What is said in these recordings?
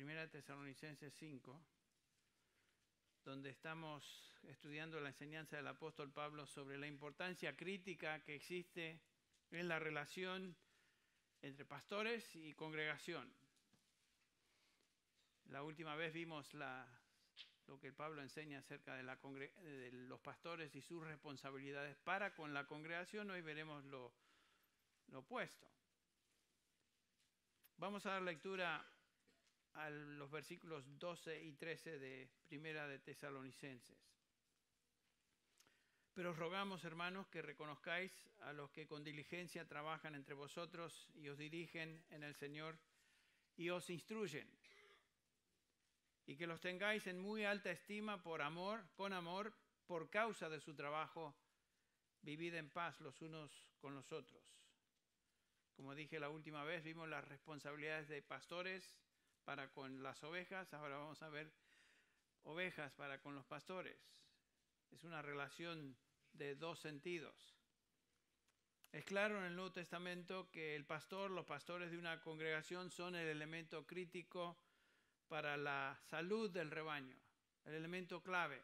1 Tesalonicenses 5, donde estamos estudiando la enseñanza del apóstol Pablo sobre la importancia crítica que existe en la relación entre pastores y congregación. La última vez vimos lo que Pablo enseña acerca de los pastores y sus responsabilidades para con la congregación. Hoy veremos lo opuesto. Vamos a dar lectura a los versículos 12 y 13 de Primera de Tesalonicenses. Pero os rogamos, hermanos, que reconozcáis a los que con diligencia trabajan entre vosotros y os dirigen en el Señor y os instruyen, y que los tengáis en muy alta estima con amor, por causa de su trabajo. Vivid en paz los unos con los otros. Como dije la última vez, vimos las responsabilidades de pastores para con las ovejas. Ahora vamos a ver ovejas para con los pastores. Es una relación de dos sentidos. Es claro en el Nuevo Testamento que los pastores de una congregación son el elemento crítico para la salud del rebaño, el elemento clave.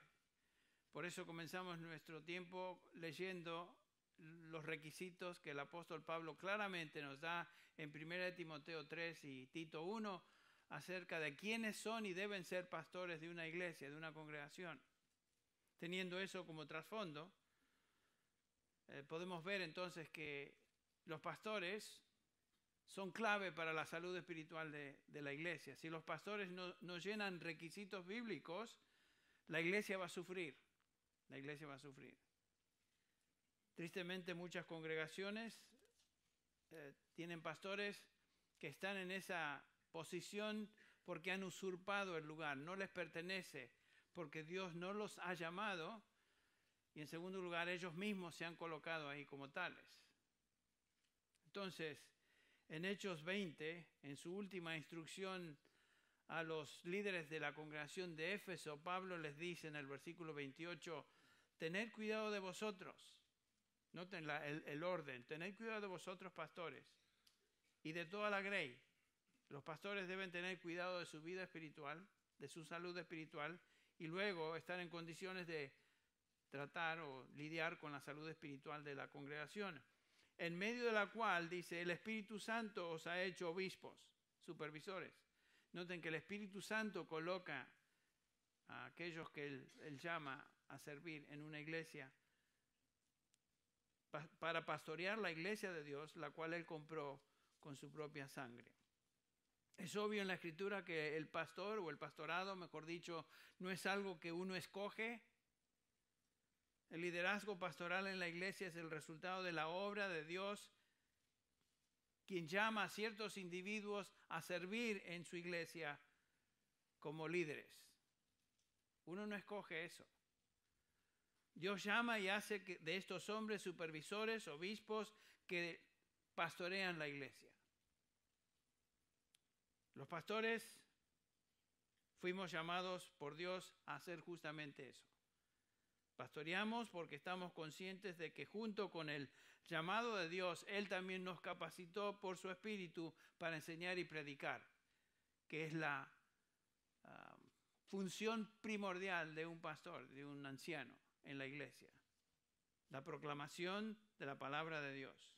Por eso comenzamos nuestro tiempo leyendo los requisitos que el apóstol Pablo claramente nos da en 1 Timoteo 3 y Tito 1 acerca de quiénes son y deben ser pastores de una iglesia, de una congregación. Teniendo eso como trasfondo, podemos ver entonces que los pastores son clave para la salud espiritual de la iglesia. Si los pastores no llenan requisitos bíblicos, la iglesia va a sufrir. La iglesia va a sufrir. Tristemente, muchas congregaciones tienen pastores que están en esa posición porque han usurpado el lugar, no les pertenece, porque Dios no los ha llamado, y en segundo lugar, ellos mismos se han colocado ahí como tales. Entonces, en Hechos 20, en su última instrucción a los líderes de la congregación de Éfeso, Pablo les dice en el versículo 28, tened cuidado de vosotros. Noten el orden. Tened cuidado de vosotros, pastores, y de toda la grey. Los pastores deben tener cuidado de su vida espiritual, de su salud espiritual, y luego estar en condiciones de tratar o lidiar con la salud espiritual de la congregación, en medio de la cual, dice, el Espíritu Santo os ha hecho obispos, supervisores. Noten que el Espíritu Santo coloca a aquellos que él llama a servir en una iglesia para pastorear la iglesia de Dios, la cual él compró con su propia sangre. Es obvio en la Escritura que el pastor o el pastorado, mejor dicho, no es algo que uno escoge. El liderazgo pastoral en la iglesia es el resultado de la obra de Dios, quien llama a ciertos individuos a servir en su iglesia como líderes. Uno no escoge eso. Dios llama y hace de estos hombres supervisores, obispos, que pastorean la iglesia. Los pastores fuimos llamados por Dios a hacer justamente eso. Pastoreamos porque estamos conscientes de que junto con el llamado de Dios, Él también nos capacitó por su Espíritu para enseñar y predicar, que es la función primordial de un pastor, de un anciano en la iglesia. La proclamación de la palabra de Dios.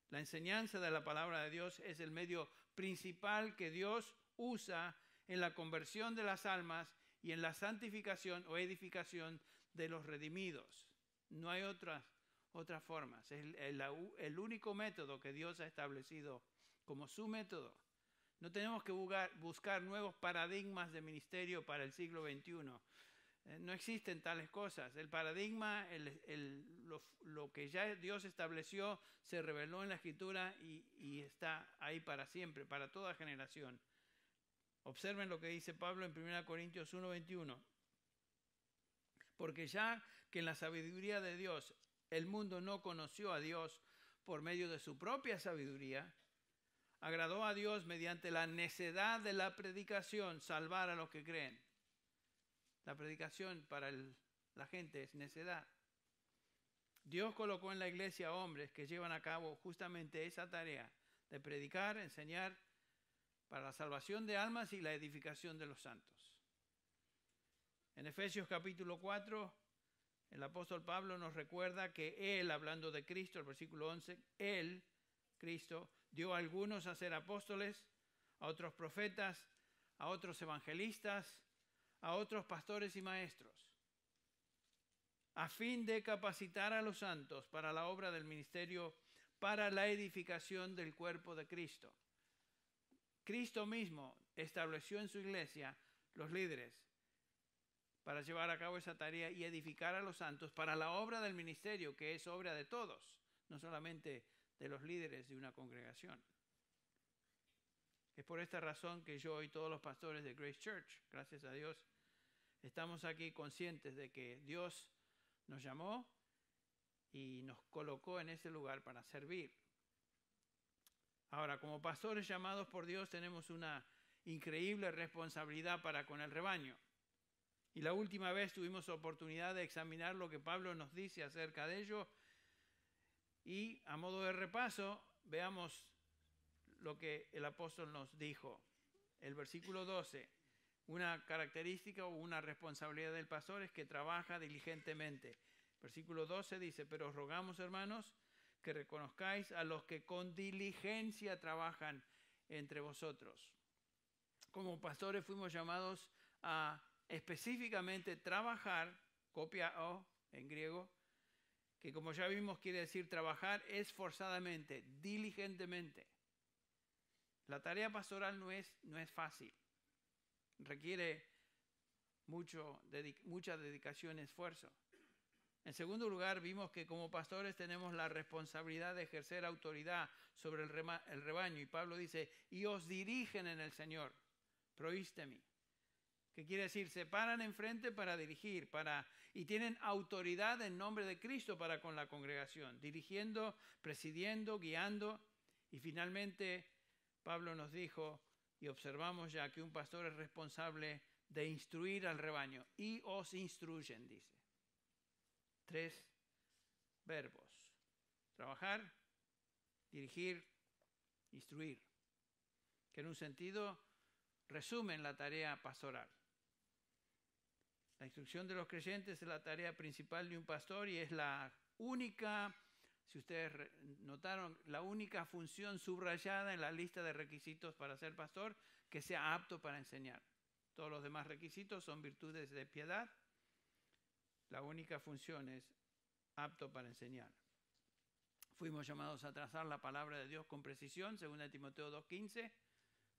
La enseñanza de la palabra de Dios es el medio principal que Dios usa en la conversión de las almas y en la santificación o edificación de los redimidos. No hay otras formas. Es el único método que Dios ha establecido como su método. No tenemos que buscar nuevos paradigmas de ministerio para el siglo XXI. No existen tales cosas. El paradigma, lo que ya Dios estableció, se reveló en la Escritura y está ahí para siempre, para toda generación. Observen lo que dice Pablo en 1 Corintios 1:21. Porque ya que en la sabiduría de Dios el mundo no conoció a Dios por medio de su propia sabiduría, agradó a Dios mediante la necedad de la predicación salvar a los que creen. La predicación para la gente es necedad. Dios colocó en la iglesia hombres que llevan a cabo justamente esa tarea de predicar, enseñar para la salvación de almas y la edificación de los santos. En Efesios capítulo 4, el apóstol Pablo nos recuerda que Él, hablando de Cristo, el versículo 11, Él, Cristo, dio a algunos a ser apóstoles, a otros profetas, a otros evangelistas, a otros pastores y maestros, a fin de capacitar a los santos para la obra del ministerio, para la edificación del cuerpo de Cristo. Cristo mismo estableció en su iglesia los líderes para llevar a cabo esa tarea y edificar a los santos para la obra del ministerio, que es obra de todos, no solamente de los líderes de una congregación. Es por esta razón que yo y todos los pastores de Grace Church, gracias a Dios, estamos aquí conscientes de que Dios nos llamó y nos colocó en ese lugar para servir. Ahora, como pastores llamados por Dios, tenemos una increíble responsabilidad para con el rebaño. Y la última vez tuvimos oportunidad de examinar lo que Pablo nos dice acerca de ello. Y a modo de repaso, veamos lo que el apóstol nos dijo. El versículo 12, una característica o una responsabilidad del pastor es que trabaja diligentemente. Versículo 12 dice, pero os rogamos, hermanos, que reconozcáis a los que con diligencia trabajan entre vosotros. Como pastores fuimos llamados a específicamente trabajar, copia o en griego, que como ya vimos quiere decir trabajar esforzadamente, diligentemente. La tarea pastoral no es fácil, requiere mucha dedicación y esfuerzo. En segundo lugar, vimos que como pastores tenemos la responsabilidad de ejercer autoridad sobre el rebaño. Y Pablo dice, y os dirigen en el Señor, proístemi. ¿Qué quiere decir? Se paran enfrente para dirigir, y tienen autoridad en nombre de Cristo para con la congregación, dirigiendo, presidiendo, guiando. Y finalmente, Pablo nos dijo, y observamos ya que un pastor es responsable de instruir al rebaño, y os instruyen, dice. 3 verbos: trabajar, dirigir, instruir, que en un sentido resumen la tarea pastoral. La instrucción de los creyentes es la tarea principal de un pastor y es la única, si ustedes notaron, la única función subrayada en la lista de requisitos para ser pastor que sea apto para enseñar. Todos los demás requisitos son virtudes de piedad. La única función es apto para enseñar. Fuimos llamados a trazar la palabra de Dios con precisión, 2 Timoteo 2:15,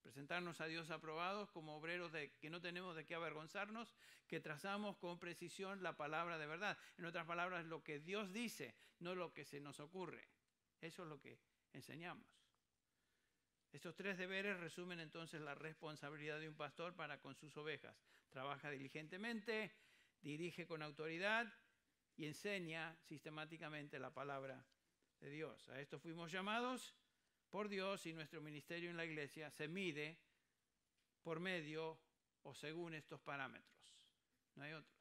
presentarnos a Dios aprobados como obreros que no tenemos de qué avergonzarnos, que trazamos con precisión la palabra de verdad. En otras palabras, lo que Dios dice, no lo que se nos ocurre. Eso es lo que enseñamos. Estos 3 deberes resumen entonces la responsabilidad de un pastor para con sus ovejas. Trabaja diligentemente, dirige con autoridad y enseña sistemáticamente la palabra de Dios. A esto fuimos llamados por Dios y nuestro ministerio en la iglesia se mide por medio o según estos parámetros. No hay otros.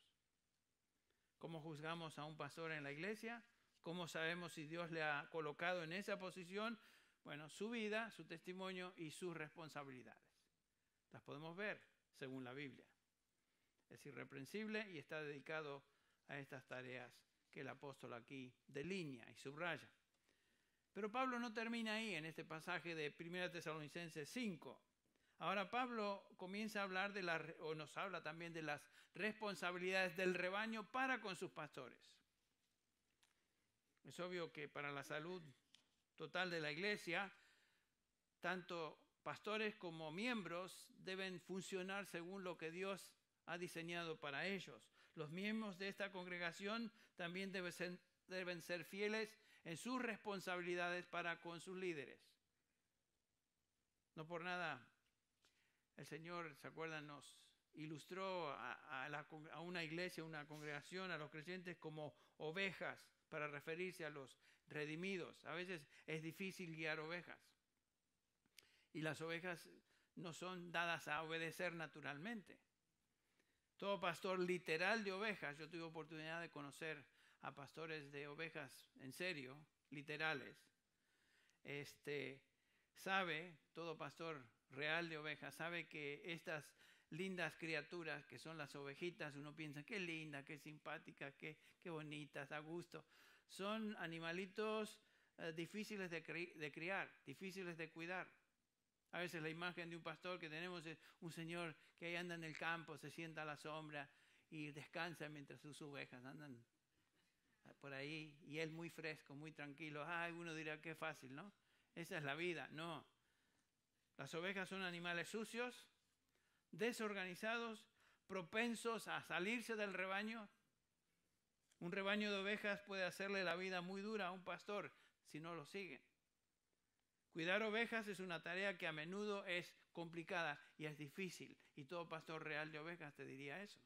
¿Cómo juzgamos a un pastor en la iglesia? ¿Cómo sabemos si Dios le ha colocado en esa posición? Bueno, su vida, su testimonio y sus responsabilidades. Las podemos ver según la Biblia. Es irreprensible y está dedicado a estas tareas que el apóstol aquí delinea y subraya. Pero Pablo no termina ahí en este pasaje de 1 Tesalonicenses 5. Ahora Pablo comienza a hablar nos habla también de las responsabilidades del rebaño para con sus pastores. Es obvio que para la salud total de la iglesia, tanto pastores como miembros deben funcionar según lo que Dios ha diseñado para ellos. Los miembros de esta congregación también deben ser fieles en sus responsabilidades para con sus líderes. No por nada el Señor, ¿se acuerdan? Nos ilustró a una iglesia, una congregación, a los creyentes como ovejas para referirse a los redimidos. A veces es difícil guiar ovejas. Y las ovejas no son dadas a obedecer naturalmente. Todo pastor literal de ovejas, yo tuve oportunidad de conocer a pastores de ovejas en serio, literales, sabe, todo pastor real de ovejas sabe que estas lindas criaturas que son las ovejitas, uno piensa, qué linda, qué simpática, qué bonitas, da gusto. Son animalitos difíciles de criar, difíciles de cuidar. A veces la imagen de un pastor que tenemos es un señor que ahí anda en el campo, se sienta a la sombra y descansa mientras sus ovejas andan por ahí y él muy fresco, muy tranquilo. Ay, uno dirá qué fácil, ¿no? Esa es la vida. No. Las ovejas son animales sucios, desorganizados, propensos a salirse del rebaño. Un rebaño de ovejas puede hacerle la vida muy dura a un pastor si no lo sigue. Cuidar ovejas es una tarea que a menudo es complicada y es difícil. Y todo pastor real de ovejas te diría eso.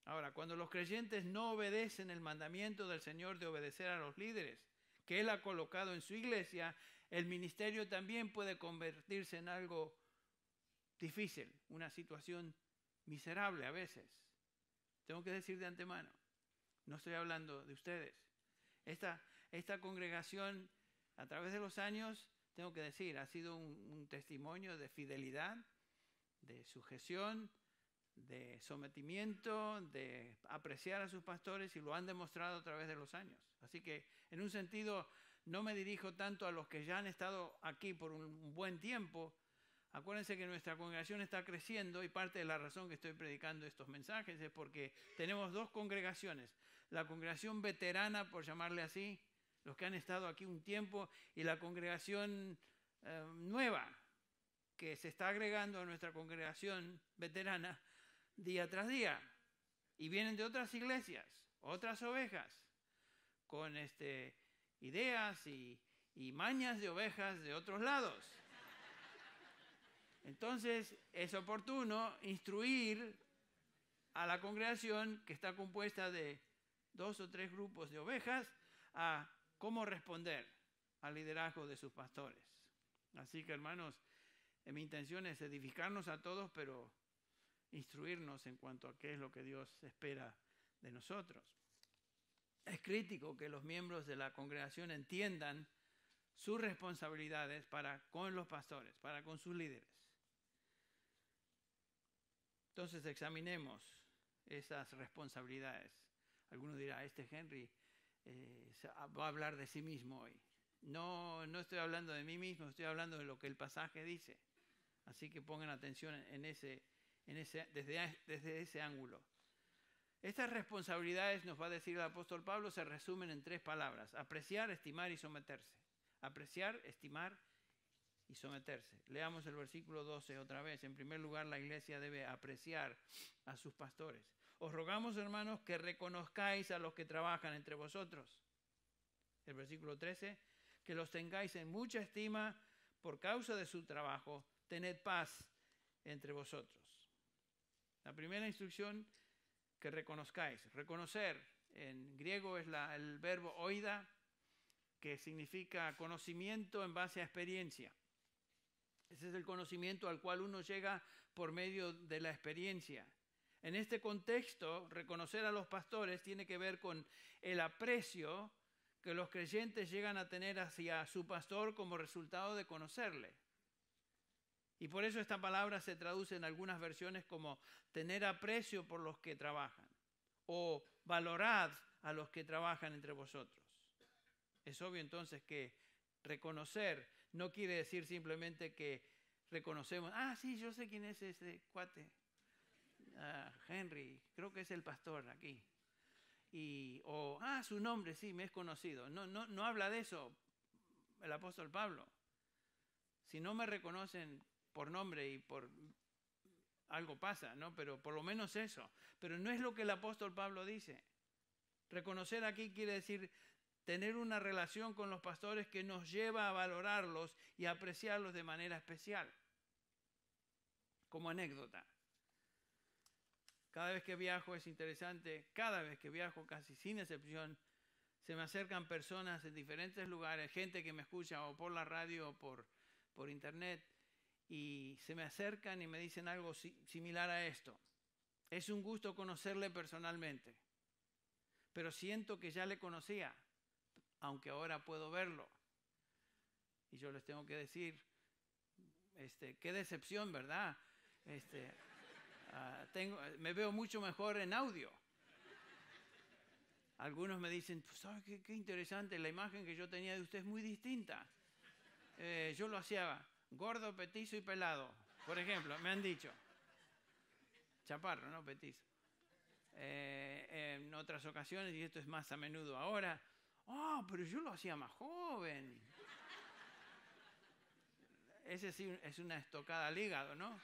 Ahora, cuando los creyentes no obedecen el mandamiento del Señor de obedecer a los líderes que Él ha colocado en su iglesia, el ministerio también puede convertirse en algo difícil, una situación miserable a veces. Tengo que decir de antemano, no estoy hablando de ustedes. Esta congregación, a través de los años, tengo que decir, ha sido un testimonio de fidelidad, de sujeción, de sometimiento, de apreciar a sus pastores, y lo han demostrado a través de los años. Así que, en un sentido, no me dirijo tanto a los que ya han estado aquí por un buen tiempo. Acuérdense que nuestra congregación está creciendo y parte de la razón que estoy predicando estos mensajes es porque tenemos dos congregaciones. La congregación veterana, por llamarle así, los que han estado aquí un tiempo, y la congregación nueva, que se está agregando a nuestra congregación veterana día tras día. Y vienen de otras iglesias, otras ovejas, con ideas y mañas de ovejas de otros lados. Entonces es oportuno instruir a la congregación, que está compuesta de 2 o 3 grupos de ovejas, a cómo responder al liderazgo de sus pastores. Así que, hermanos, mi intención es edificarnos a todos, pero instruirnos en cuanto a qué es lo que Dios espera de nosotros. Es crítico que los miembros de la congregación entiendan sus responsabilidades para con los pastores, para con sus líderes. Entonces examinemos esas responsabilidades. Alguno dirá, Henry va a hablar de sí mismo hoy. No estoy hablando de mí mismo, estoy hablando de lo que el pasaje dice. Así que pongan atención desde ese ángulo. Estas responsabilidades, nos va a decir el apóstol Pablo, se resumen en 3 palabras: apreciar, estimar y someterse. Apreciar, estimar y someterse. Leamos el versículo 12 otra vez. En primer lugar, la iglesia debe apreciar a sus pastores. Os rogamos, hermanos, que reconozcáis a los que trabajan entre vosotros. El versículo 13, que los tengáis en mucha estima por causa de su trabajo. Tened paz entre vosotros. La primera instrucción, que reconozcáis. Reconocer, en griego es el verbo oida, que significa conocimiento en base a experiencia. Ese es el conocimiento al cual uno llega por medio de la experiencia. En este contexto, reconocer a los pastores tiene que ver con el aprecio que los creyentes llegan a tener hacia su pastor como resultado de conocerle. Y por eso esta palabra se traduce en algunas versiones como tener aprecio por los que trabajan, o valorad a los que trabajan entre vosotros. Es obvio entonces que reconocer no quiere decir simplemente que reconocemos, sí, yo sé quién es ese cuate, Henry, creo que es el pastor aquí. Su nombre, sí, me es conocido. No habla de eso el apóstol Pablo. Si no me reconocen por nombre y por algo pasa, ¿no? Pero por lo menos eso. Pero no es lo que el apóstol Pablo dice. Reconocer aquí quiere decir tener una relación con los pastores que nos lleva a valorarlos y a apreciarlos de manera especial. Como anécdota, cada vez que viajo es interesante, cada vez que viajo casi sin excepción, se me acercan personas en diferentes lugares, gente que me escucha o por la radio o por internet, y se me acercan y me dicen algo similar a esto. Es un gusto conocerle personalmente, pero siento que ya le conocía, aunque ahora puedo verlo. Y yo les tengo que decir, Qué decepción, ¿verdad? Me veo mucho mejor en audio. Algunos me dicen, pues, ¿sabes qué interesante? La imagen que yo tenía de usted es muy distinta. Yo lo hacía gordo, petizo y pelado, por ejemplo, me han dicho. Chaparro, ¿no? Petizo. En otras ocasiones, y esto es más a menudo ahora, pero yo lo hacía más joven. Ese sí es una estocada al hígado, ¿no?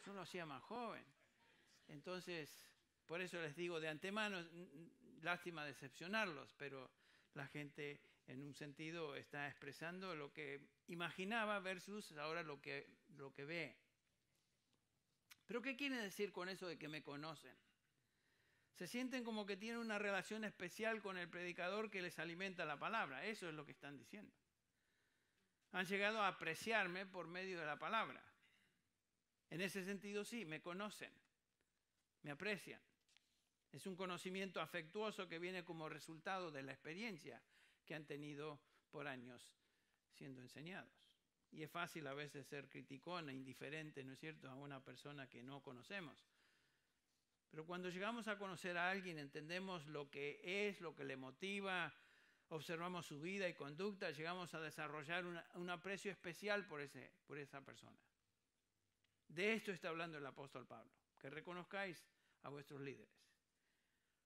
Yo lo hacía más joven. Entonces, por eso les digo de antemano, lástima decepcionarlos, pero la gente en un sentido está expresando lo que imaginaba versus ahora lo que ve. ¿Pero qué quiere decir con eso de que me conocen? Se sienten como que tienen una relación especial con el predicador que les alimenta la palabra. Eso es lo que están diciendo. Han llegado a apreciarme por medio de la palabra. En ese sentido sí, me conocen, me aprecian. Es un conocimiento afectuoso que viene como resultado de la experiencia que han tenido por años siendo enseñados. Y es fácil a veces ser criticón e indiferente, ¿no es cierto?, a una persona que no conocemos. Pero cuando llegamos a conocer a alguien, entendemos lo que es, lo que le motiva, observamos su vida y conducta, llegamos a desarrollar un aprecio especial por esa persona. De esto está hablando el apóstol Pablo, que reconozcáis a vuestros líderes.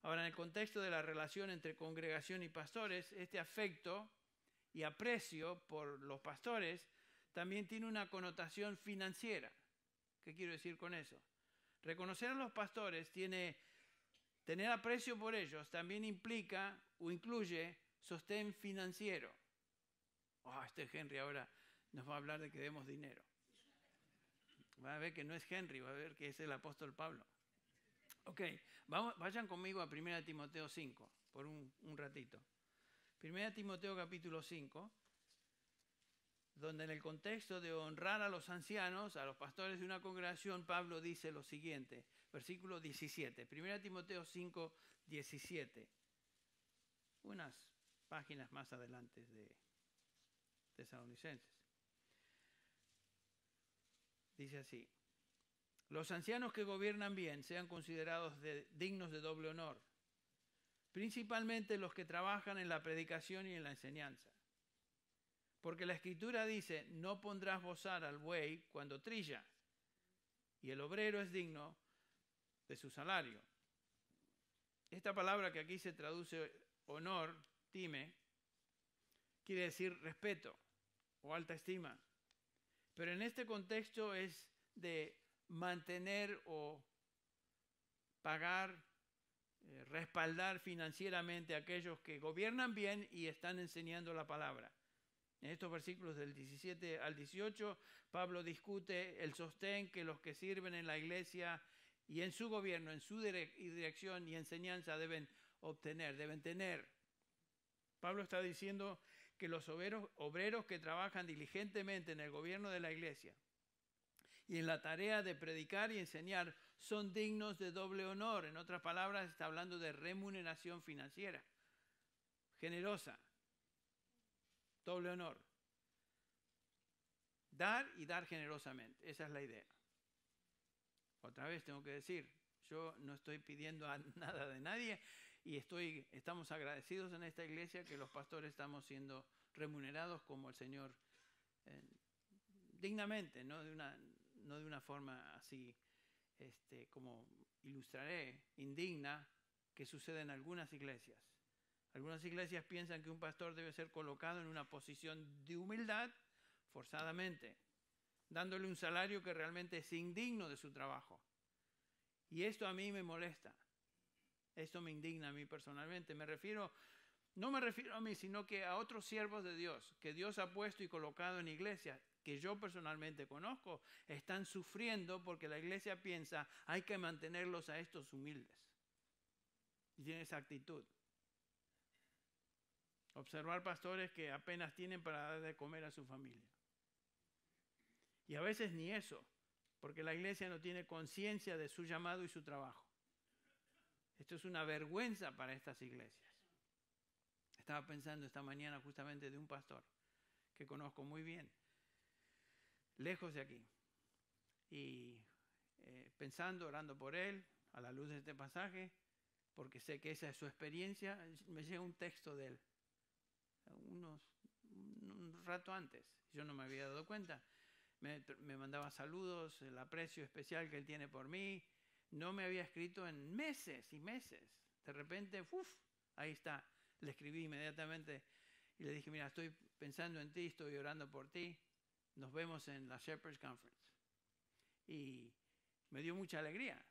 Ahora, en el contexto de la relación entre congregación y pastores, este afecto y aprecio por los pastores también tiene una connotación financiera. ¿Qué quiero decir con eso? Reconocer a los pastores, tener aprecio por ellos, también implica o incluye sostén financiero. Henry ahora nos va a hablar de que demos dinero. Va a ver que no es Henry, va a ver que es el apóstol Pablo. Ok, vayan conmigo a 1 Timoteo 5 por un ratito. 1 Timoteo capítulo 5, donde en el contexto de honrar a los ancianos, a los pastores de una congregación, Pablo dice lo siguiente, versículo 17, 1 Timoteo 5, 17, unas páginas más adelante de Tesalonicenses. Dice así: los ancianos que gobiernan bien sean considerados dignos de doble honor, principalmente los que trabajan en la predicación y en la enseñanza. Porque la Escritura dice, no pondrás bozar al buey cuando trilla, y el obrero es digno de su salario. Esta palabra que aquí se traduce honor, time, quiere decir respeto o alta estima. Pero en este contexto es de mantener o pagar, respaldar financieramente a aquellos que gobiernan bien y están enseñando la palabra. En estos versículos del 17 al 18, Pablo discute el sostén que los que sirven en la iglesia y en su gobierno, en su dirección y enseñanza deben obtener, deben tener. Pablo está diciendo que los obreros que trabajan diligentemente en el gobierno de la iglesia y en la tarea de predicar y enseñar son dignos de doble honor. En otras palabras, está hablando de remuneración financiera, generosa, doble honor. Dar y dar generosamente, esa es la idea. Otra vez tengo que decir, yo no estoy pidiendo nada de nadie y estamos agradecidos en esta iglesia que los pastores estamos siendo remunerados como el Señor dignamente, no de una forma así, como ilustraré, indigna, que sucede en algunas iglesias. Algunas iglesias piensan que un pastor debe ser colocado en una posición de humildad forzadamente, dándole un salario que realmente es indigno de su trabajo. Y esto a mí me molesta. Esto me indigna a mí personalmente. No me refiero a mí, sino que a otros siervos de Dios, que Dios ha puesto y colocado en iglesias, que yo personalmente conozco, están sufriendo porque la iglesia piensa, hay que mantenerlos a estos humildes. Y tiene esa actitud. Observar pastores que apenas tienen para dar de comer a su familia. Y a veces ni eso, porque la iglesia no tiene conciencia de su llamado y su trabajo. Esto es una vergüenza para estas iglesias. Estaba pensando esta mañana justamente de un pastor que conozco muy bien. lejos de aquí. Y pensando, orando por él, a la luz de este pasaje, porque sé que esa es su experiencia, me llega un texto de él, un rato antes. Yo no me había dado cuenta. Me mandaba saludos, el aprecio especial que él tiene por mí. No me había escrito en meses y meses. De repente, ahí está. Le escribí inmediatamente y le dije, mira, estoy pensando en ti, estoy orando por ti. Nos vemos en la Shepherd's Conference. Y me dio mucha alegría.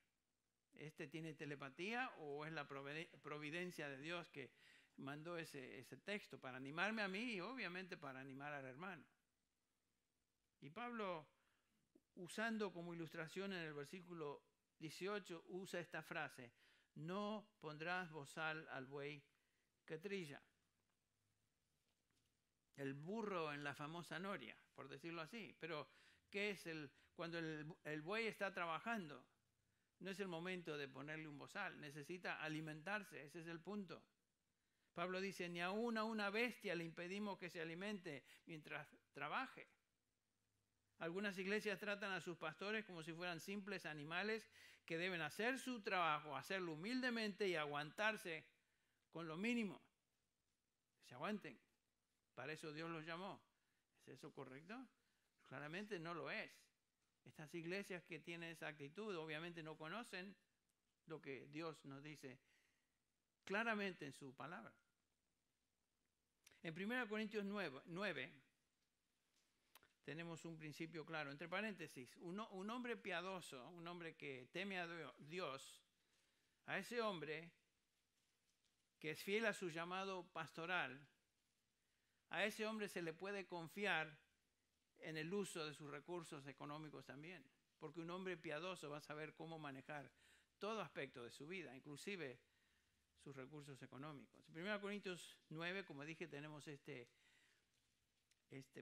¿Tiene telepatía o es la providencia de Dios que mandó ese texto para animarme a mí y obviamente para animar al hermano? Y Pablo, usando como ilustración en el versículo 18, usa esta frase: no pondrás bozal al buey que trilla. El burro en la famosa noria, por decirlo así. Pero, ¿qué es cuando el buey está trabajando? No es el momento de ponerle un bozal, necesita alimentarse, ese es el punto. Pablo dice, ni aún a una bestia le impedimos que se alimente mientras trabaje. Algunas iglesias tratan a sus pastores como si fueran simples animales que deben hacer su trabajo, hacerlo humildemente y aguantarse con lo mínimo. Que se aguanten. Para eso Dios los llamó. ¿Es eso correcto? Claramente no lo es. Estas iglesias que tienen esa actitud obviamente no conocen lo que Dios nos dice claramente en su palabra. En 1 Corintios 9 tenemos un principio claro. Entre paréntesis, un hombre piadoso, un hombre que teme a Dios, a ese hombre que es fiel a su llamado pastoral, a ese hombre se le puede confiar en el uso de sus recursos económicos también, porque un hombre piadoso va a saber cómo manejar todo aspecto de su vida, inclusive sus recursos económicos. En 1 Corintios 9, como dije, tenemos este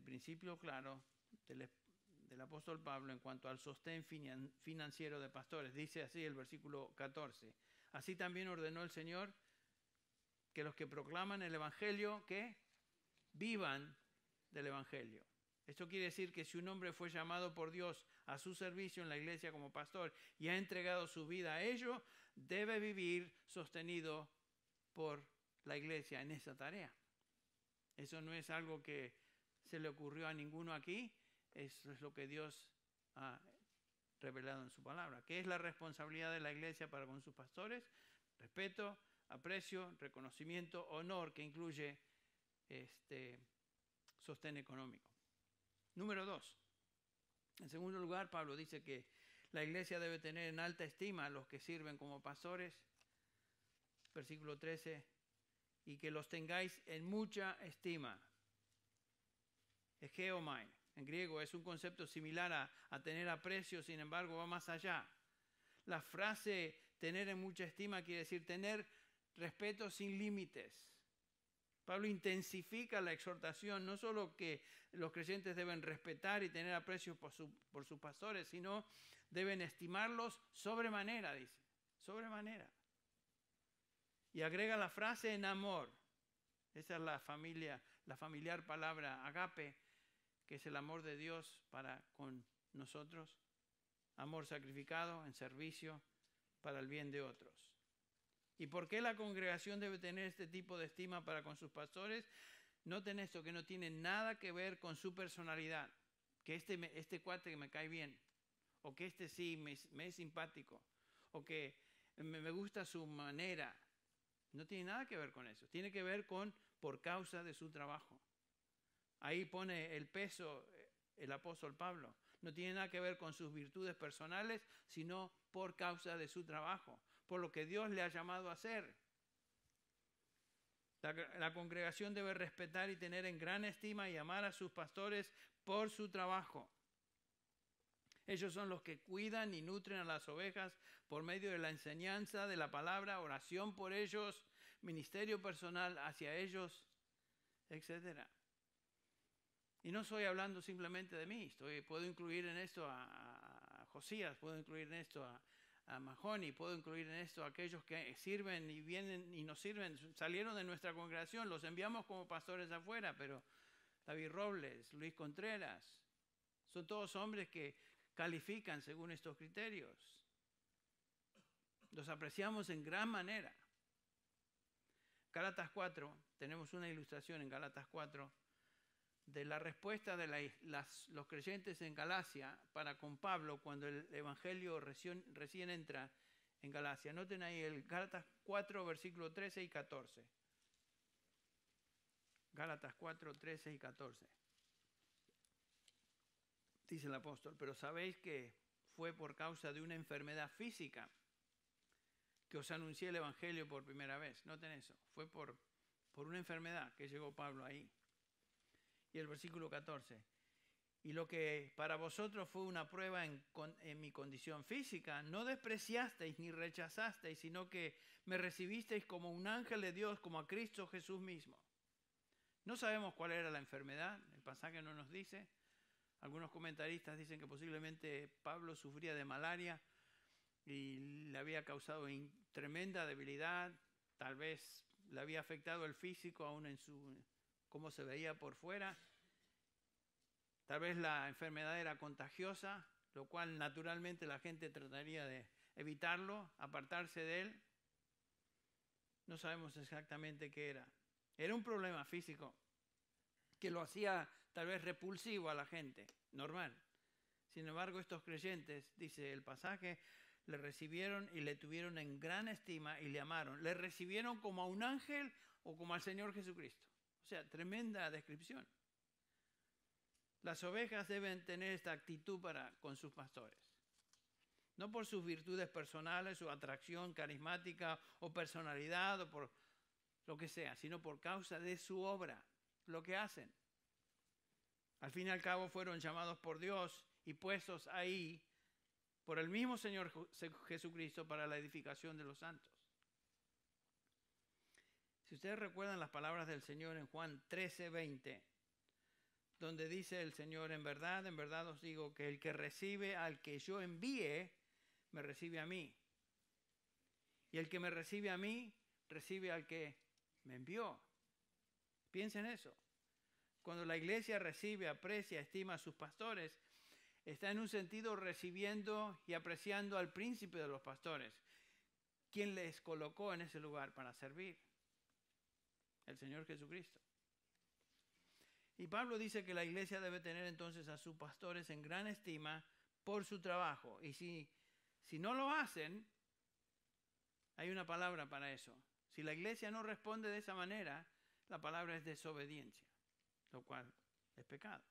principio claro del apóstol Pablo en cuanto al sostén financiero de pastores. Dice así el versículo 14. Así también ordenó el Señor que los que proclaman el Evangelio, que vivan del Evangelio. Esto quiere decir que si un hombre fue llamado por Dios a su servicio en la iglesia como pastor y ha entregado su vida a ello, debe vivir sostenido por la iglesia en esa tarea. Eso no es algo que se le ocurrió a ninguno aquí, eso es lo que Dios ha revelado en su palabra. ¿Qué es la responsabilidad de la iglesia para con sus pastores? Respeto, aprecio, reconocimiento, honor, que incluye sostén económico. Número 2. En segundo lugar, Pablo dice que la iglesia debe tener en alta estima a los que sirven como pastores. Versículo 13. Y que los tengáis en mucha estima. Egeomai, en griego, es un concepto similar a tener aprecio, sin embargo, va más allá. La frase tener en mucha estima quiere decir tener respeto sin límites. Pablo intensifica la exhortación, no solo que los creyentes deben respetar y tener aprecio por sus pastores, sino deben estimarlos sobremanera, dice, sobremanera. Y agrega la frase en amor. Esa es la familiar palabra agape, que es el amor de Dios para con nosotros. Amor sacrificado en servicio para el bien de otros. ¿Y por qué la congregación debe tener este tipo de estima para con sus pastores? Noten esto, que no tiene nada que ver con su personalidad. Que este cuate me cae bien. O que sí me es simpático. O que me gusta su manera. No tiene nada que ver con eso. Tiene que ver con por causa de su trabajo. Ahí pone el peso el apóstol Pablo. No tiene nada que ver con sus virtudes personales, sino por causa de su trabajo, por lo que Dios le ha llamado a hacer. La congregación debe respetar y tener en gran estima y amar a sus pastores por su trabajo. Ellos son los que cuidan y nutren a las ovejas por medio de la enseñanza de la palabra, oración por ellos, ministerio personal hacia ellos, etc. Y no estoy hablando simplemente de mí, puedo incluir en esto a Josías, puedo incluir en esto a Mahoney, puedo incluir en esto a aquellos que sirven y vienen y nos sirven, salieron de nuestra congregación, los enviamos como pastores afuera, pero David Robles, Luis Contreras, Son todos hombres que califican según estos criterios. Los apreciamos en gran manera. Gálatas 4, tenemos una ilustración en Gálatas 4 de la respuesta de los creyentes en Galacia para con Pablo cuando el evangelio recién entra en Galacia. Noten ahí el Gálatas 4, versículo 13 y 14. Gálatas 4, 13 y 14. Dice el apóstol, pero sabéis que fue por causa de una enfermedad física que os anuncié el evangelio por primera vez. Noten eso, fue por una enfermedad que llegó Pablo ahí. Y el versículo 14, y lo que para vosotros fue una prueba en mi condición física, no despreciasteis ni rechazasteis, sino que me recibisteis como un ángel de Dios, como a Cristo Jesús mismo. No sabemos cuál era la enfermedad, el pasaje no nos dice. Algunos comentaristas dicen que posiblemente Pablo sufría de malaria y le había causado tremenda debilidad, tal vez le había afectado el físico aún en cómo se veía por fuera. Tal vez la enfermedad era contagiosa, lo cual naturalmente la gente trataría de evitarlo, apartarse de él. No sabemos exactamente qué era. Era un problema físico que lo hacía tal vez repulsivo a la gente, normal. Sin embargo, estos creyentes, dice el pasaje, le recibieron y le tuvieron en gran estima y le amaron. Le recibieron como a un ángel o como al Señor Jesucristo. O sea, tremenda descripción. Las ovejas deben tener esta actitud con sus pastores. No por sus virtudes personales, su atracción carismática o personalidad o por lo que sea, sino por causa de su obra, lo que hacen. Al fin y al cabo fueron llamados por Dios y puestos ahí por el mismo Señor Jesucristo para la edificación de los santos. Si ustedes recuerdan las palabras del Señor en Juan 13:20, donde dice el Señor, en verdad os digo que el que recibe al que yo envíe, me recibe a mí. Y el que me recibe a mí, recibe al que me envió. Piensen eso. Cuando la iglesia recibe, aprecia, estima a sus pastores, está en un sentido recibiendo y apreciando al príncipe de los pastores, quien les colocó en ese lugar para servir, el Señor Jesucristo. Y Pablo dice que la iglesia debe tener entonces a sus pastores en gran estima por su trabajo. Y si no lo hacen, hay una palabra para eso. Si la iglesia no responde de esa manera, la palabra es desobediencia, lo cual es pecado.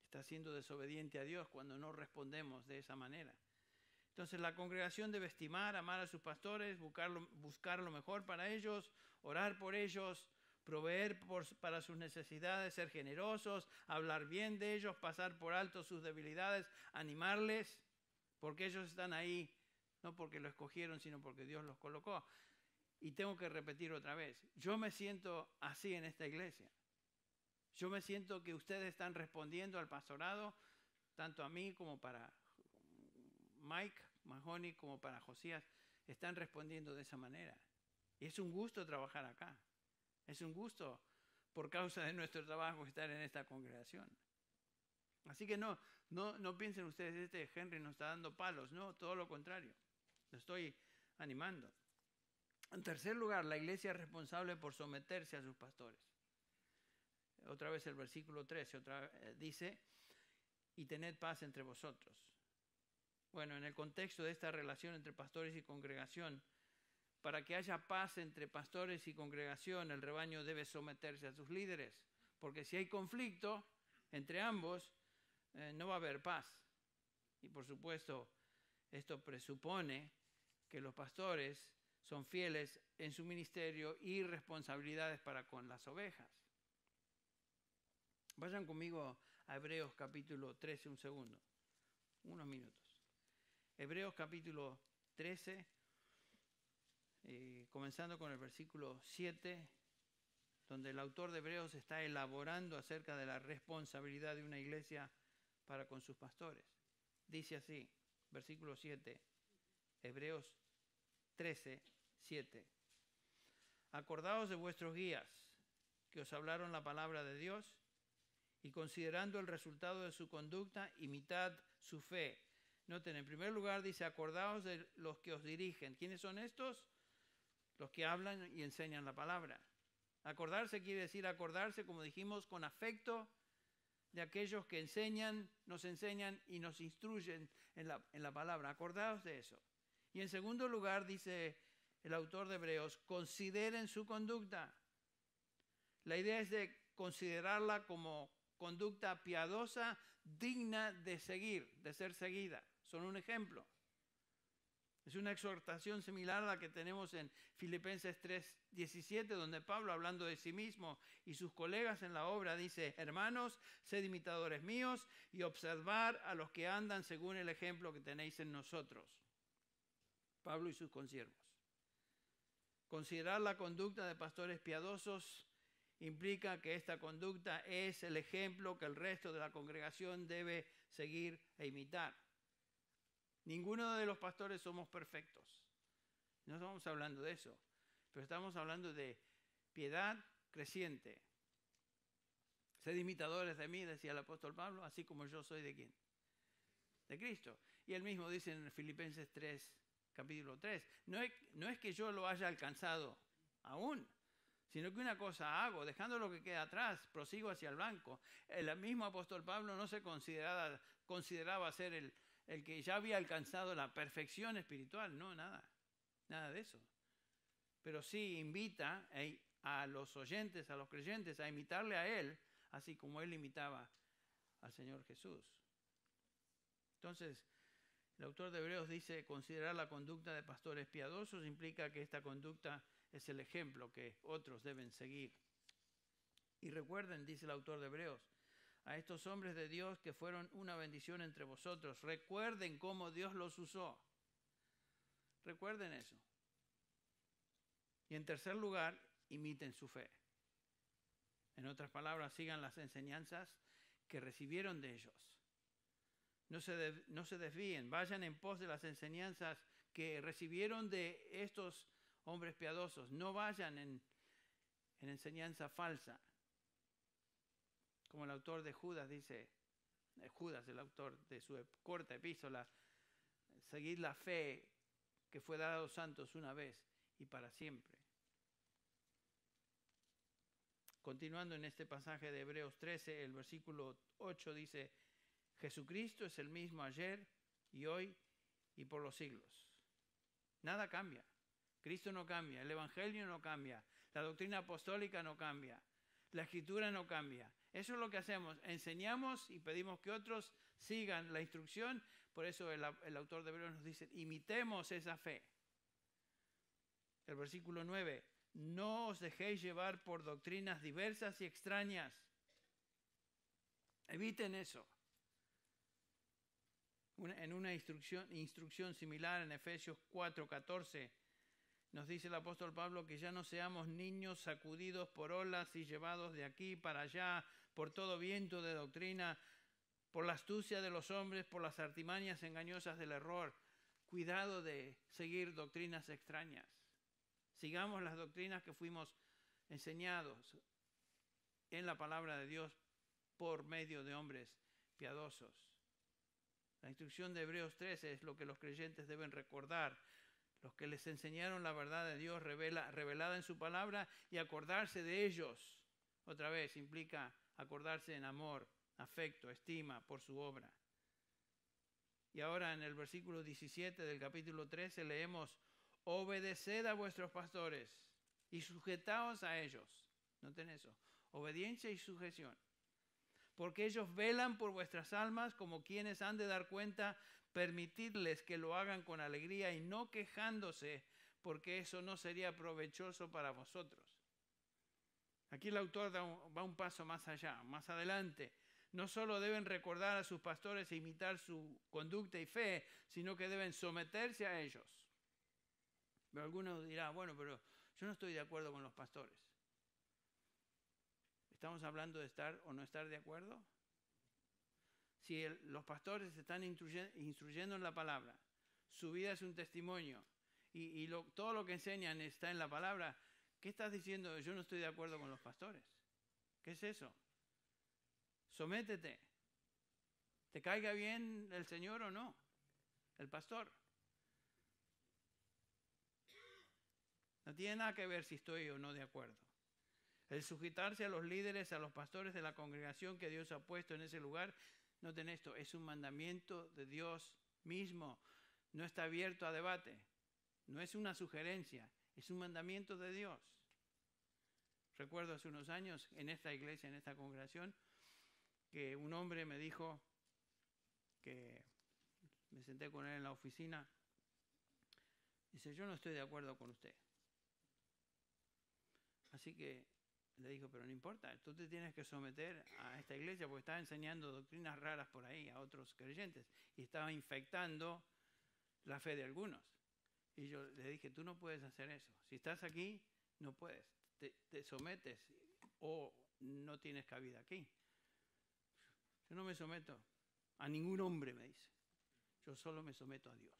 Está siendo desobediente a Dios cuando no respondemos de esa manera. Entonces la congregación debe estimar, amar a sus pastores, buscar lo mejor para ellos, orar por ellos, proveer para sus necesidades, ser generosos, hablar bien de ellos, pasar por alto sus debilidades, animarles, porque ellos están ahí, no porque lo escogieron, sino porque Dios los colocó. Y tengo que repetir otra vez, yo me siento así en esta iglesia. Yo me siento que ustedes están respondiendo al pastorado, tanto a mí como para Mike Mahoney, como para Josías, están respondiendo de esa manera. Y es un gusto trabajar acá. Es un gusto, por causa de nuestro trabajo, estar en esta congregación. Así que no piensen ustedes, Henry nos está dando palos. No, todo lo contrario. Lo estoy animando. En tercer lugar, la iglesia es responsable por someterse a sus pastores. Otra vez el versículo 13, dice, y tened paz entre vosotros. Bueno, en el contexto de esta relación entre pastores y congregación, para que haya paz entre pastores y congregación, el rebaño debe someterse a sus líderes, porque si hay conflicto entre ambos, no va a haber paz. Y por supuesto, esto presupone que los pastores son fieles en su ministerio y responsabilidades para con las ovejas. Vayan conmigo a Hebreos capítulo 13, un segundo, unos minutos. Hebreos capítulo 13, comenzando con el versículo 7, donde el autor de Hebreos está elaborando acerca de la responsabilidad de una iglesia para con sus pastores. Dice así, versículo 7, Hebreos 13, 7. Acordaos de vuestros guías, que os hablaron la palabra de Dios, y considerando el resultado de su conducta, imitad su fe. Noten, en primer lugar dice, acordaos de los que os dirigen. ¿Quiénes son estos? Los que hablan y enseñan la palabra. Acordarse quiere decir acordarse, como dijimos, con afecto de aquellos que nos enseñan y nos instruyen en la palabra. Acordaos de eso. Y en segundo lugar dice el autor de Hebreos, consideren su conducta. La idea es de considerarla como conducta piadosa, digna de seguir, de ser seguida. Son un ejemplo. Es una exhortación similar a la que tenemos en Filipenses 3:17, donde Pablo, hablando de sí mismo y sus colegas en la obra, dice, hermanos, sed imitadores míos y observar a los que andan según el ejemplo que tenéis en nosotros. Pablo y sus consiervos. Considerar la conducta de pastores piadosos implica que esta conducta es el ejemplo que el resto de la congregación debe seguir e imitar. Ninguno de los pastores somos perfectos. No estamos hablando de eso, pero estamos hablando de piedad creciente. Sed imitadores de mí, decía el apóstol Pablo, así como yo soy de ¿quién? De Cristo. Y él mismo dice en Filipenses 3, capítulo 3, no es que yo lo haya alcanzado aún, sino que una cosa hago, dejando lo que queda atrás, prosigo hacia el blanco. El mismo apóstol Pablo no se consideraba ser el que ya había alcanzado la perfección espiritual, no, nada de eso. Pero sí invita a los oyentes, a los creyentes, a imitarle a él, así como él imitaba al Señor Jesús. Entonces, el autor de Hebreos dice, considerar la conducta de pastores piadosos implica que esta conducta es el ejemplo que otros deben seguir. Y recuerden, dice el autor de Hebreos, a estos hombres de Dios que fueron una bendición entre vosotros. Recuerden cómo Dios los usó. Recuerden eso. Y en tercer lugar, imiten su fe. En otras palabras, sigan las enseñanzas que recibieron de ellos. No se desvíen, vayan en pos de las enseñanzas que recibieron de estos hombres piadosos. No vayan en enseñanza falsa. Como el autor de Judas dice, Judas, el autor de su corta epístola, seguid la fe que fue dada a los santos una vez y para siempre. Continuando en este pasaje de Hebreos 13, el versículo 8 dice, Jesucristo es el mismo ayer y hoy y por los siglos. Nada cambia. Cristo no cambia, el Evangelio no cambia, la doctrina apostólica no cambia, la Escritura no cambia. Eso es lo que hacemos, enseñamos y pedimos que otros sigan la instrucción. Por eso el autor de Hebreos nos dice, imitemos esa fe. El versículo 9, no os dejéis llevar por doctrinas diversas y extrañas. Eviten eso. En una instrucción similar en Efesios 4:14, nos dice el apóstol Pablo que ya no seamos niños sacudidos por olas y llevados de aquí para allá por todo viento de doctrina, por la astucia de los hombres, por las artimañas engañosas del error. Cuidado de seguir doctrinas extrañas. Sigamos las doctrinas que fuimos enseñados en la palabra de Dios por medio de hombres piadosos. La instrucción de Hebreos 13 es lo que los creyentes deben recordar. Los que les enseñaron la verdad de Dios revelada en su palabra y acordarse de ellos. Otra vez implica acordarse en amor, afecto, estima por su obra. Y ahora en el versículo 17 del capítulo 13 leemos, obedeced a vuestros pastores y sujetaos a ellos. Noten eso, obediencia y sujeción. Porque ellos velan por vuestras almas como quienes han de dar cuenta. Permitidles que lo hagan con alegría y no quejándose, porque eso no sería provechoso para vosotros. Aquí el autor va un paso más allá, más adelante. No solo deben recordar a sus pastores e imitar su conducta y fe, sino que deben someterse a ellos. Pero algunos dirán, bueno, pero yo no estoy de acuerdo con los pastores. ¿Estamos hablando de estar o no estar de acuerdo? Si los pastores están instruyendo en la palabra, su vida es un testimonio y todo lo que enseñan está en la palabra, ¿qué estás diciendo? Yo no estoy de acuerdo con los pastores. ¿Qué es eso? Sométete. ¿Te caiga bien el Señor o no? El pastor. No tiene nada que ver si estoy o no de acuerdo. El sujetarse a los líderes, a los pastores de la congregación que Dios ha puesto en ese lugar, noten esto, es un mandamiento de Dios mismo. No está abierto a debate. No es una sugerencia, es un mandamiento de Dios. Recuerdo hace unos años en esta iglesia, en esta congregación, que un hombre me dijo, que me senté con él en la oficina, dice, yo no estoy de acuerdo con usted. Así que le dijo, pero no importa, tú te tienes que someter a esta iglesia porque estaba enseñando doctrinas raras por ahí a otros creyentes y estaba infectando la fe de algunos. Y yo le dije, tú no puedes hacer eso. Si estás aquí, no puedes. Te sometes o no tienes cabida aquí. Yo no me someto a ningún hombre, me dice. Yo solo me someto a Dios.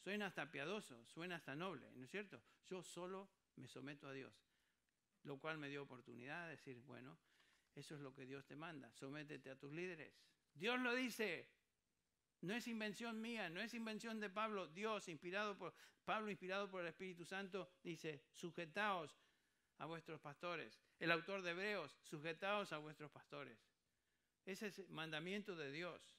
Suena hasta piadoso, suena hasta noble, ¿no es cierto? Yo solo me someto a Dios. Lo cual me dio oportunidad de decir, bueno, eso es lo que Dios te manda. Sométete a tus líderes. Dios lo dice. No es invención mía, no es invención de Pablo. Dios, Pablo, inspirado por el Espíritu Santo, dice, sujetaos a vuestros pastores. El autor de Hebreos, sujetaos a vuestros pastores. Ese es el mandamiento de Dios.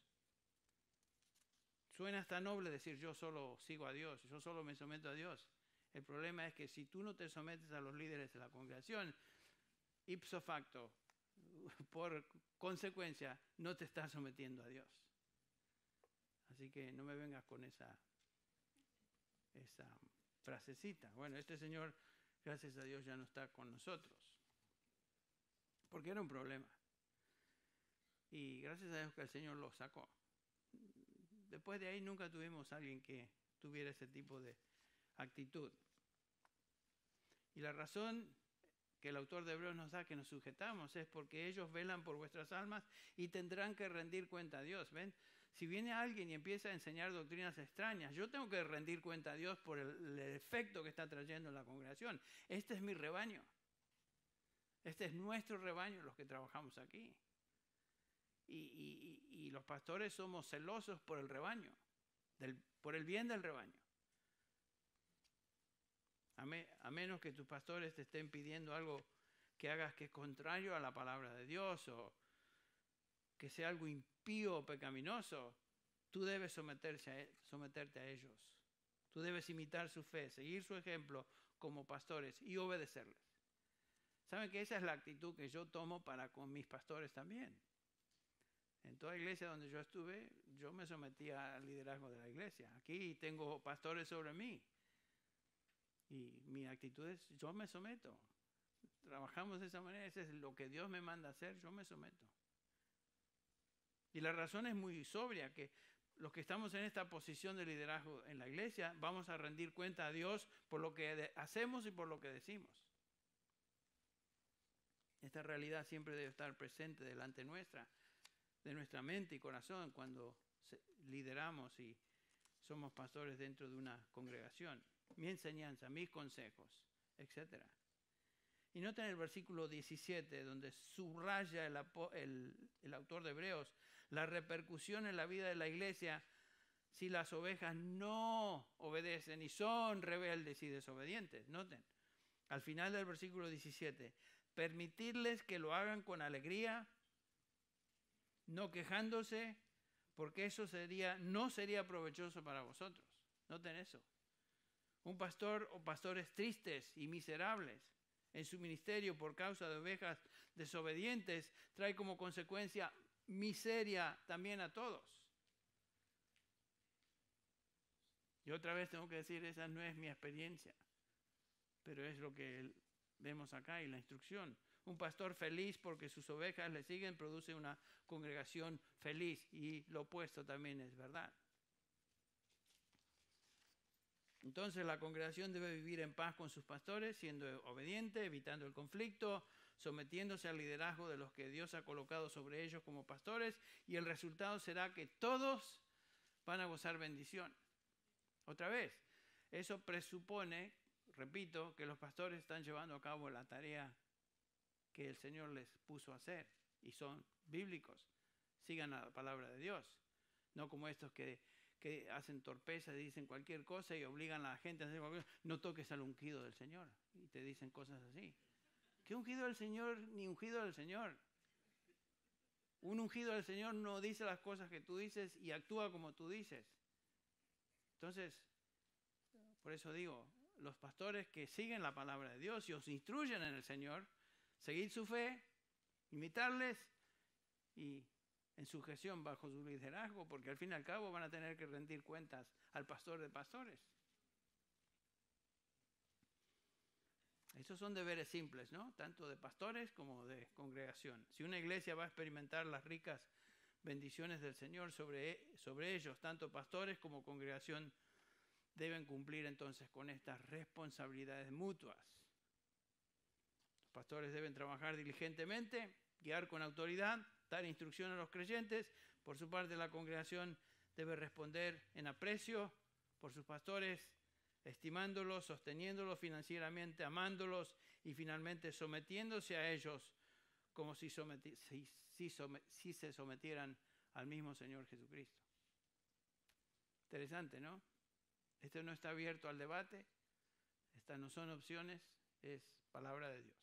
Suena hasta noble decir, yo solo sigo a Dios, yo solo me someto a Dios. El problema es que si tú no te sometes a los líderes de la congregación, ipso facto, por consecuencia, no te estás sometiendo a Dios. Así que no me vengas con esa frasecita. Bueno, este señor, gracias a Dios, ya no está con nosotros. Porque era un problema. Y gracias a Dios que el Señor lo sacó. Después de ahí nunca tuvimos a alguien que tuviera ese tipo de actitud. Y la razón que el autor de Hebreos nos da que nos sujetamos es porque ellos velan por vuestras almas y tendrán que rendir cuenta a Dios. ¿Ven? Si viene alguien y empieza a enseñar doctrinas extrañas, yo tengo que rendir cuenta a Dios por el efecto que está trayendo en la congregación. Este es mi rebaño. Este es nuestro rebaño, los que trabajamos aquí. Y los pastores somos celosos por el rebaño, por el bien del rebaño. A menos que tus pastores te estén pidiendo algo que hagas que es contrario a la palabra de Dios o que sea algo impío o pecaminoso, tú debes someterte a ellos. Tú debes imitar su fe, seguir su ejemplo como pastores y obedecerles. ¿Saben que esa es la actitud que yo tomo para con mis pastores también? En toda iglesia donde yo estuve, yo me sometía al liderazgo de la iglesia. Aquí tengo pastores sobre mí. Y mi actitud es, yo me someto. Trabajamos de esa manera, ese es lo que Dios me manda hacer, yo me someto. Y la razón es muy sobria, que los que estamos en esta posición de liderazgo en la iglesia, vamos a rendir cuenta a Dios por lo que hacemos y por lo que decimos. Esta realidad siempre debe estar presente delante nuestra, de nuestra mente y corazón cuando lideramos y somos pastores dentro de una congregación. Mi enseñanza, mis consejos, etc. Y noten el versículo 17, donde subraya el autor de Hebreos la repercusión en la vida de la iglesia si las ovejas no obedecen y son rebeldes y desobedientes. Noten, al final del versículo 17, permitirles que lo hagan con alegría, no quejándose, porque eso no sería provechoso para vosotros. Noten eso. Un pastor o pastores tristes y miserables en su ministerio por causa de ovejas desobedientes trae como consecuencia miseria también a todos. Y otra vez tengo que decir, esa no es mi experiencia, pero es lo que vemos acá y la instrucción. Un pastor feliz porque sus ovejas le siguen produce una congregación feliz y lo opuesto también es verdad. Entonces la congregación debe vivir en paz con sus pastores, siendo obediente, evitando el conflicto, sometiéndose al liderazgo de los que Dios ha colocado sobre ellos como pastores, y el resultado será que todos van a gozar bendición. Otra vez, eso presupone, repito, que los pastores están llevando a cabo la tarea que el Señor les puso a hacer y son bíblicos. Sigan la palabra de Dios, no como estos que hacen torpeza y dicen cualquier cosa y obligan a la gente a hacer cualquier cosa. No toques al ungido del Señor y te dicen cosas así. ¿Qué ungido del Señor ni ungido del Señor? Un ungido del Señor no dice las cosas que tú dices y actúa como tú dices. Entonces, por eso digo, los pastores que siguen la palabra de Dios y os instruyen en el Señor, seguid su fe, imitarles y en sujeción bajo su liderazgo, porque al fin y al cabo van a tener que rendir cuentas al pastor de pastores. Esos son deberes simples, ¿no? Tanto de pastores como de congregación. Si una iglesia va a experimentar las ricas bendiciones del Señor sobre ellos, tanto pastores como congregación deben cumplir entonces con estas responsabilidades mutuas. Los pastores deben trabajar diligentemente, guiar con autoridad, dar instrucción a los creyentes. Por su parte, la congregación debe responder en aprecio por sus pastores, estimándolos, sosteniéndolos financieramente, amándolos y finalmente sometiéndose a ellos como si se sometieran al mismo Señor Jesucristo. Interesante, ¿no? Esto no está abierto al debate, estas no son opciones, es palabra de Dios.